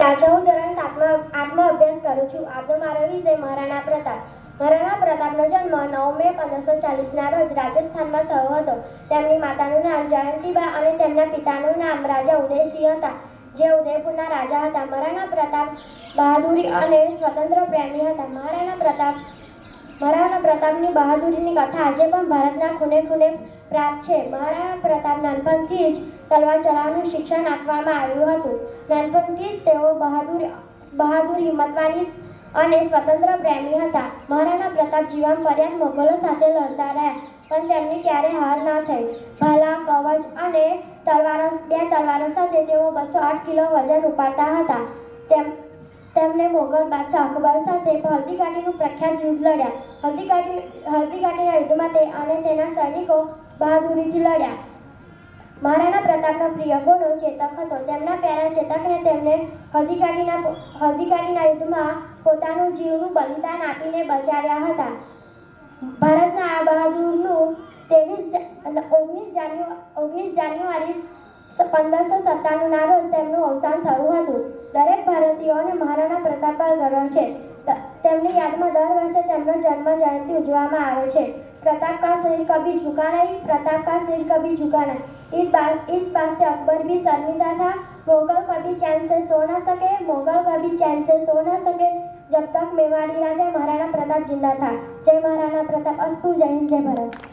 રાજાઓ ધોરણ 7માં અભ્યાસ કરું છું. આજનો મારો વિષય મહારાણા પ્રતાપ. મહારાણા પ્રતાપનો જન્મ 9 મે 1540ના રોજ રાજસ્થાનમાં થયો હતો. તેમની માતાનું નામ જયંતીબા અને તેમના પિતાનું નામ રાજા ઉદયસિંહ હતા, જે ઉદયપુરના રાજા હતા. મહારાણા પ્રતાપ બહાદુરી અને સ્વતંત્ર પ્રેમી હતા. મહારાણા પ્રતાપની બહાદુરીની કથા આજે પણ ભારતના ખૂણે ખૂણે પ્રાપ્ત છે. મહારાણા પ્રતાપ નાનપણથી જ તલવાર ચલાવવાનું શિક્ષણ આપવામાં આવ્યું હતું. નાનપણથી જ તેઓ બહાદુર, હિંમતવાન અને સ્વતંત્ર પ્રેમી હતા. મહારાણા પ્રતાપ જીવન પર્યંત મોગલો સાથે લડતા રહ્યા, પણ તેમની ક્યારેય હાર ન થઈ. ભાલા, કવચ અને બે તલવારો સાથે તેઓ 208 કિલો વજન ઉપાડતા હતા. તેમણે મોગલ બાદશાહ અકબર સાથે હલ્દીઘાટીનું પ્રખ્યાત યુદ્ધ લડ્યા. હલ્દીઘાટીના યુદ્ધમાં તે અને તેના સૈનિકો બહાદુરીથી લડ્યા. મહારાણા પ્રતાપનો પ્રિય ઘોડો ચેતક હતો. તેમના પ્યારા ચેતકને તેમણે હલ્દીઘાટીના યુદ્ધમાં પોતાનું જીવનું બલિદાન આપીને બચાવ્યા હતા. ભારતના આ બહાદુરનું 19 જાન્યુઆરી 1597ના રોજ તેમનું અવસાન થયું હતું. દરેક ભારતીયોને મહારાણા પ્રતાપ પર ગર્વ છે. તેમની યાદમાં દર વર્ષે તેમનો જન્મ જયંતિ ઉજવવામાં આવે છે. प्रताप का सिर कभी झुका नहीं, प्रताप का सिर कभी झुका नहीं। इस बात से अकबर भी शर्मिंदा था। मोगल कभी चैन से सो न सके, मोगल कभी चैन से सो न सके जब तक मेवाड़ी राजा महाराणा प्रताप जिंदा था। जय महाराणा प्रताप। अस्तु। जय हिंद, जय भारत।